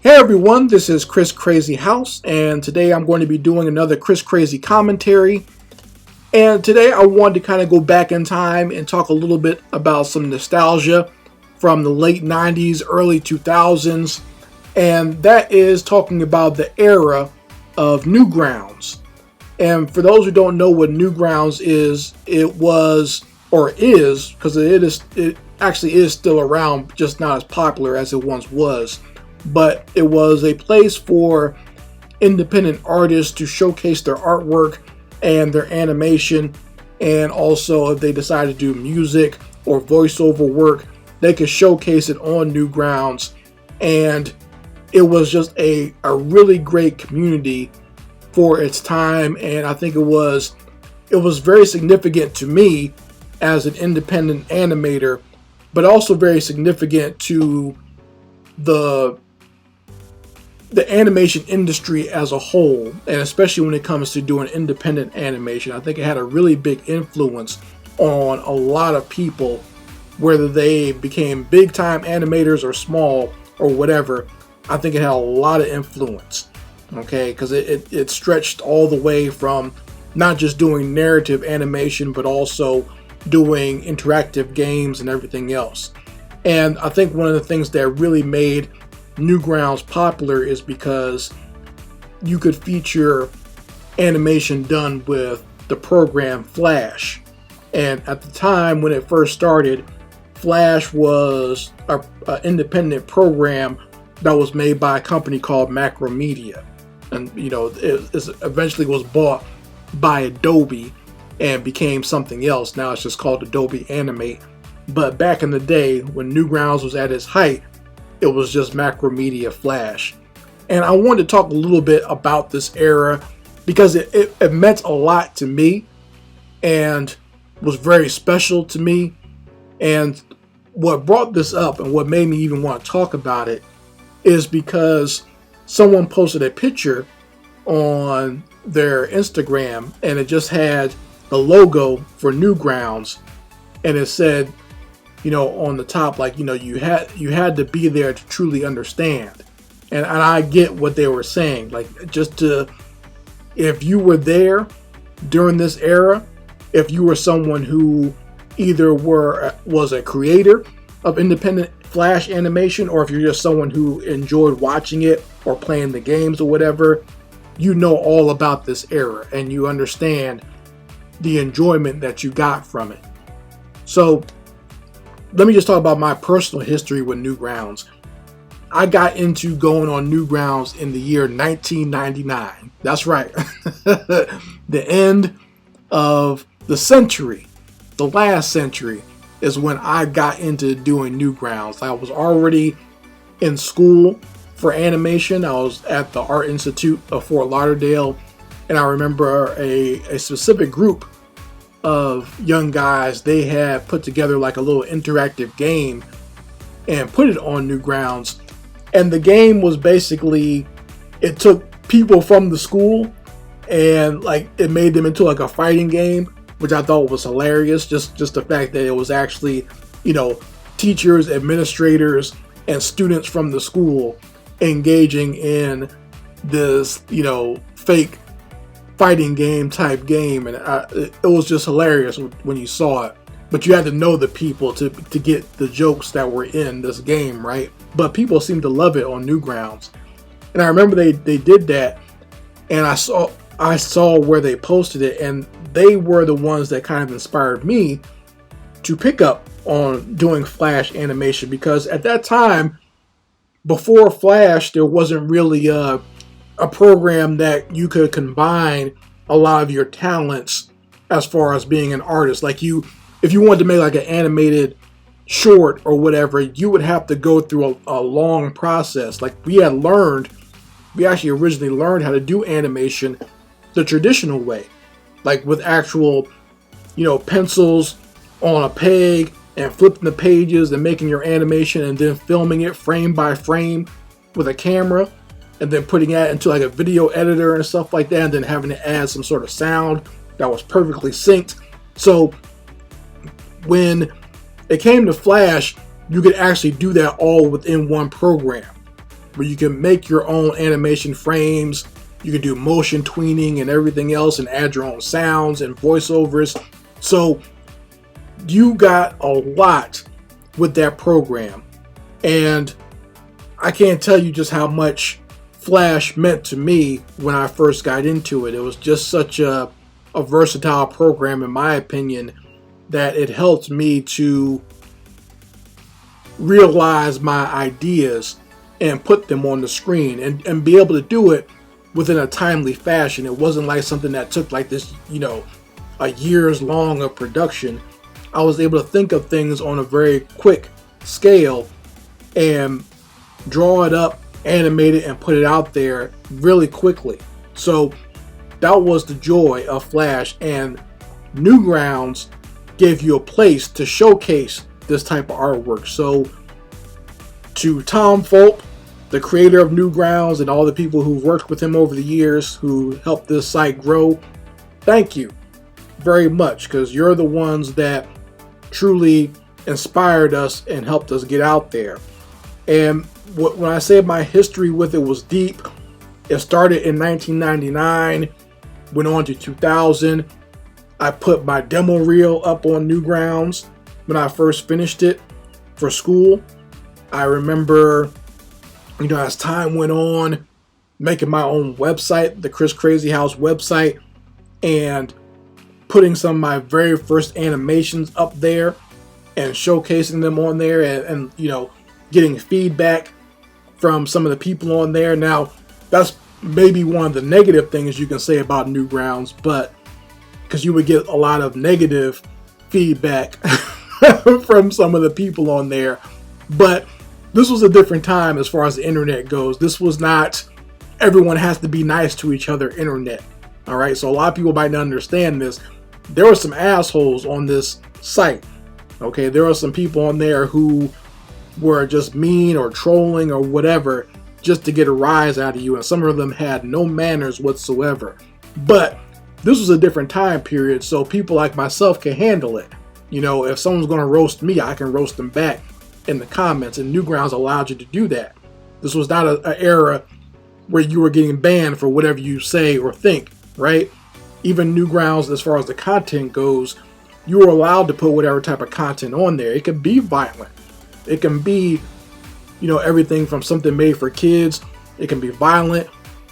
Hey everyone, this is Chris Crazy House, and today I'm going to be doing another Chris Crazy commentary. And today I wanted to kind of go back in time and talk a little bit about some nostalgia from the late 90s, early 2000s, and that is talking about the era of Newgrounds. And for those who don't know what Newgrounds is, it was, or is, because it actually is still around, just not as popular as it once was. But it was a place for independent artists to showcase their artwork and their animation, and also if they decided to do music or voiceover work, they could showcase it on Newgrounds. And it was just a really great community for its time, and I think it was very significant to me as an independent animator, but also very significant to the animation industry as a whole, and especially when it comes to doing independent animation. I think it had a really big influence on a lot of people, whether they became big time animators or small or whatever. I think it had a lot of influence, okay, because it stretched all the way from not just doing narrative animation, but also doing interactive games and everything else. And I think one of the things that really made Newgrounds popular is because you could feature animation done with the program Flash. And at the time when it first started, Flash was an independent program that was made by a company called Macromedia. And it eventually was bought by Adobe and became something else. Now it's just called Adobe Animate. But back in the day when Newgrounds was at its height, it was just Macromedia Flash. And I wanted to talk a little bit about this era because it meant a lot to me and was very special to me. And what brought this up and what made me even want to talk about it is because someone posted a picture on their Instagram, and it just had the logo for Newgrounds, and it said, on the top, like, you had to be there to truly understand. And I get what they were saying. Like, if you were there during this era, if you were someone who either was a creator of independent Flash animation, or if you're just someone who enjoyed watching it or playing the games or whatever, you know all about this era and you understand the enjoyment that you got from it. So let me just talk about my personal history with Newgrounds. I got into going on Newgrounds in the year 1999. That's right. The end of the century, the last century, is when I got into doing Newgrounds. I was already in school for animation. I was at the Art Institute of Fort Lauderdale, and I remember a specific group of young guys, they had put together like a little interactive game and put it on Newgrounds. And the game was basically, it took people from the school and like it made them into like a fighting game, which I thought was hilarious. Just the fact that it was actually, teachers, administrators, and students from the school engaging in this, fake fighting game type game, and it was just hilarious when you saw it. But you had to know the people to get the jokes that were in this game, right? But people seemed to love it on Newgrounds, and I remember they did that, and I saw where they posted it, and they were the ones that kind of inspired me to pick up on doing Flash animation, because at that time, before Flash, there wasn't really a program that you could combine a lot of your talents as far as being an artist. Like if you wanted to make like an animated short or whatever, you would have to go through a long process. Like we actually originally learned how to do animation the traditional way, like with actual, pencils on a peg and flipping the pages and making your animation and then filming it frame by frame with a camera, and then putting that into like a video editor and stuff like that, and then having to add some sort of sound that was perfectly synced. So when it came to Flash, you could actually do that all within one program. where you can make your own animation frames. You can do motion tweening and everything else and add your own sounds and voiceovers. So you got a lot with that program. And I can't tell you just how much Flash meant to me when I first got into it. It was just such a versatile program, in my opinion, that it helped me to realize my ideas and put them on the screen and be able to do it within a timely fashion. It wasn't like something that took like this, a years long of production. I was able to think of things on a very quick scale and draw it up, animate it, and put it out there really quickly. So that was the joy of Flash, and Newgrounds gave you a place to showcase this type of artwork. So to Tom Fulp, the creator of Newgrounds, and all the people who've worked with him over the years who helped this site grow, thank you very much, because you're the ones that truly inspired us and helped us get out there. And when I say my history with it was deep, it started in 1999, went on to 2000. I put my demo reel up on Newgrounds when I first finished it for school. I remember, as time went on, making my own website, the Chris Crazy House website, and putting some of my very first animations up there and showcasing them on there, and getting feedback from some of the people on there. Now, that's maybe one of the negative things you can say about Newgrounds, but because you would get a lot of negative feedback from some of the people on there. But this was a different time as far as the internet goes. This was not everyone has to be nice to each other internet. All right, so a lot of people might not understand this. There were some assholes on this site. Okay, there are some people on there who were just mean or trolling or whatever just to get a rise out of you, and some of them had no manners whatsoever. But this was a different time period, so people like myself can handle it. If someone's going to roast me, I can roast them back in the comments, and Newgrounds allowed you to do that. This was not an era where you were getting banned for whatever you say or think, right? Even Newgrounds, as far as the content goes, you were allowed to put whatever type of content on there. It could be violent. It can be, everything from something made for kids. It can be violent.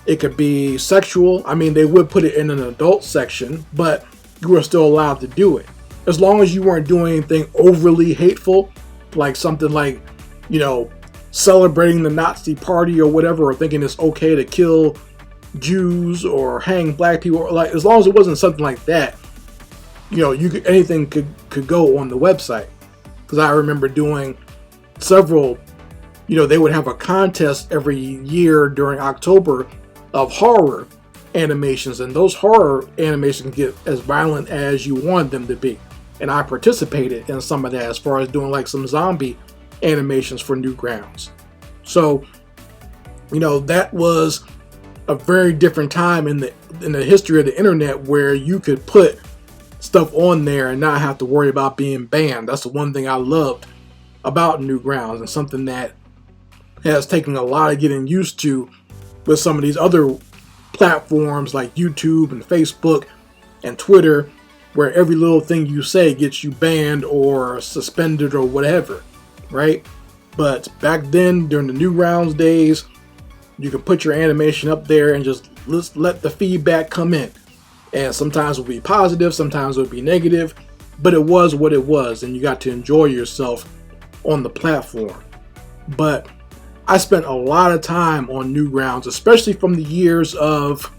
It could be sexual. I mean, they would put it in an adult section, but you were still allowed to do it. As long as you weren't doing anything overly hateful, like something like, celebrating the Nazi party or whatever, or thinking it's okay to kill Jews or hang black people. Like, as long as it wasn't something like that, anything could go on the website. Because I remember doing several, they would have a contest every year during October of horror animations, and those horror animations get as violent as you want them to be. And I participated in some of that, as far as doing like some zombie animations for Newgrounds. So, that was a very different time in the history of the internet, where you could put stuff on there and not have to worry about being banned. That's the one thing I loved about Newgrounds, and something that has taken a lot of getting used to with some of these other platforms like YouTube and Facebook and Twitter, where every little thing you say gets you banned or suspended or whatever, right? But back then, during the Newgrounds days, you could put your animation up there and just let the feedback come in. And sometimes it would be positive, sometimes it would be negative, but it was what it was, and you got to enjoy yourself on the platform. But I spent a lot of time on Newgrounds, especially from the years of,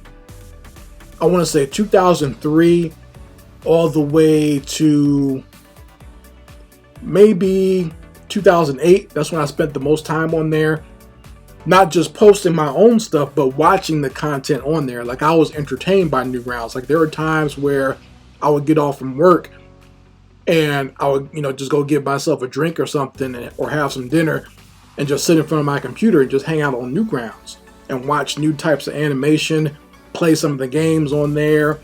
I want to say 2003 all the way to maybe 2008. That's when I spent the most time on there. Not just posting my own stuff, but watching the content on there. Like, I was entertained by Newgrounds. Like, there were times where I would get off from work and I would, just go get myself a drink or something, or have some dinner, and just sit in front of my computer and just hang out on Newgrounds and watch new types of animation, play some of the games on there,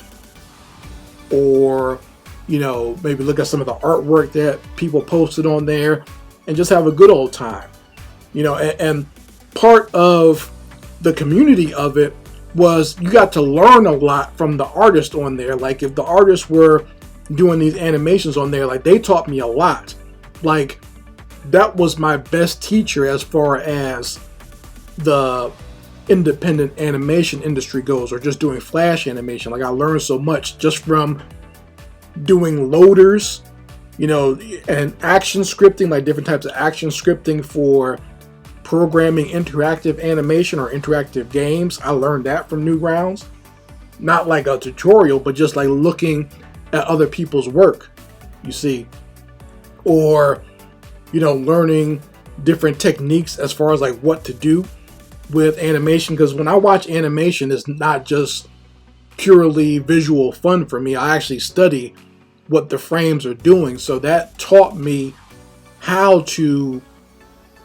or, maybe look at some of the artwork that people posted on there and just have a good old time. And part of the community of it was you got to learn a lot from the artist on there. Like if the artists were doing these animations on there, like they taught me a lot. Like that was my best teacher as far as the independent animation industry goes, or just doing flash animation. Like I learned so much just from doing loaders, you know, and action scripting, like different types of action scripting for programming interactive animation or interactive games. I learned that from Newgrounds. Not like a tutorial, but just like looking at other people's work, you see, or, you know, learning different techniques as far as like what to do with animation. Because when I watch animation, it's not just purely visual fun for me. I actually study what the frames are doing. So that taught me how to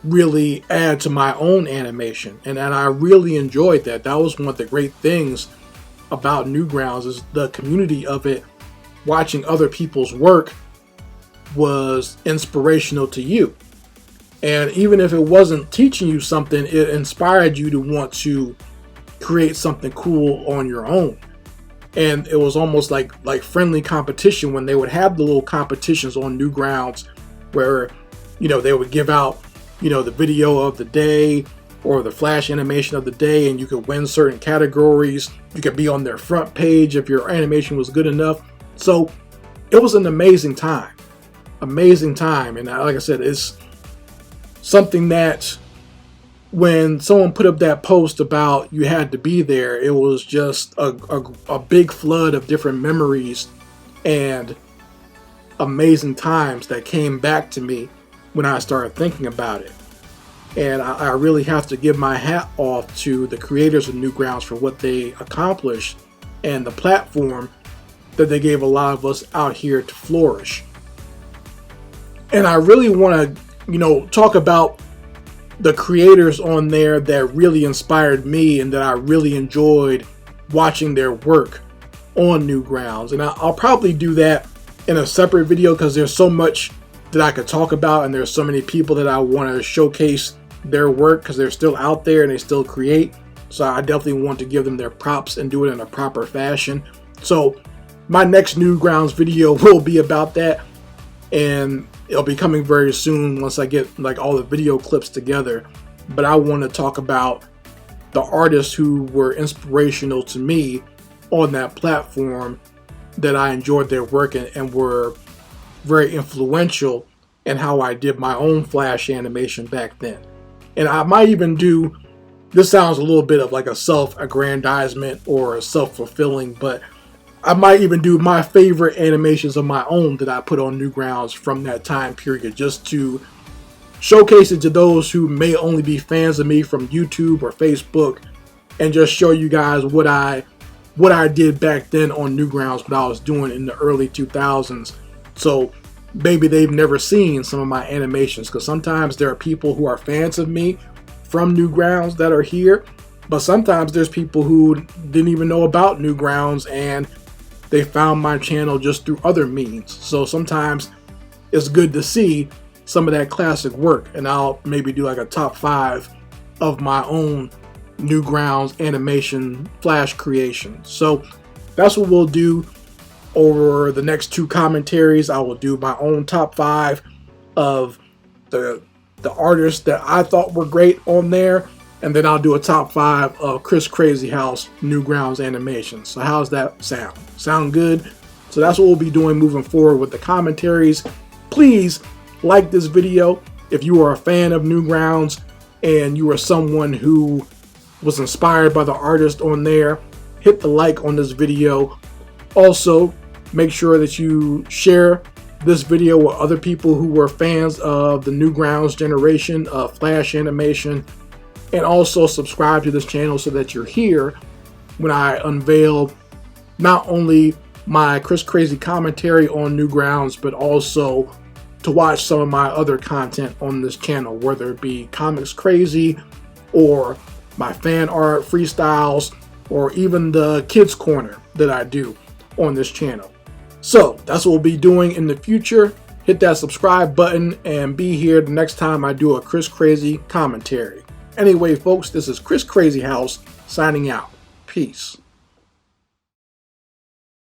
really add to my own animation, and I really enjoyed that. That was one of the great things about Newgrounds, is the community of it. Watching other people's work was inspirational to you, and even if it wasn't teaching you something, it inspired you to want to create something cool on your own. And it was almost like friendly competition when they would have the little competitions on Newgrounds where, you know, they would give out, you know, the video of the day or the flash animation of the day, and you could win certain categories. You could be on their front page if your animation was good enough. So it was an amazing time. And like I said, it's something that when someone put up that post about you had to be there, it was just a big flood of different memories and amazing times that came back to me when I started thinking about it. And I really have to give my hat off to the creators of Newgrounds for what they accomplished and the platform that they gave a lot of us out here to flourish. And I really want to, you know, talk about the creators on there that really inspired me and that I really enjoyed watching their work on Newgrounds. And I'll probably do that in a separate video because there's so much that I could talk about, and there's so many people that I want to showcase their work because they're still out there and they still create. So I definitely want to give them their props and do it in a proper fashion. So my next Newgrounds video will be about that, and it'll be coming very soon once I get like all the video clips together. But I want to talk about the artists who were inspirational to me on that platform, that I enjoyed their work and were very influential in how I did my own flash animation back then. And I might even do, this sounds a little bit of like a self-aggrandizement or a self-fulfilling, but I might even do my favorite animations of my own that I put on Newgrounds from that time period, just to showcase it to those who may only be fans of me from YouTube or Facebook, and just show you guys what I did back then on Newgrounds, what I was doing in the early 2000s. So maybe they've never seen some of my animations, because sometimes there are people who are fans of me from Newgrounds that are here, but sometimes there's people who didn't even know about Newgrounds and they found my channel just through other means. So sometimes it's good to see some of that classic work, and I'll maybe do like a top 5 of my own Newgrounds animation flash creations. So that's what we'll do. Over the next 2 commentaries, I will do my own top 5 of the artists that I thought were great on there, and then I'll do a top 5 of Chris Crazy House Newgrounds animations. So how's that sound? Sound good? So that's what we'll be doing moving forward with the commentaries. Please like this video if you are a fan of Newgrounds and you are someone who was inspired by the artist on there. Hit the like on this video. Also, make sure that you share this video with other people who were fans of the Newgrounds generation of flash animation, and also subscribe to this channel so that you're here when I unveil not only my Chris Crazy commentary on Newgrounds, but also to watch some of my other content on this channel, whether it be Comics Crazy or my fan art freestyles, or even the Kids Corner that I do on this channel. So that's what we'll be doing in the future. Hit that subscribe button and be here the next time I do a Chris Crazy commentary. Anyway, folks, this is Chris Crazy House signing out. Peace.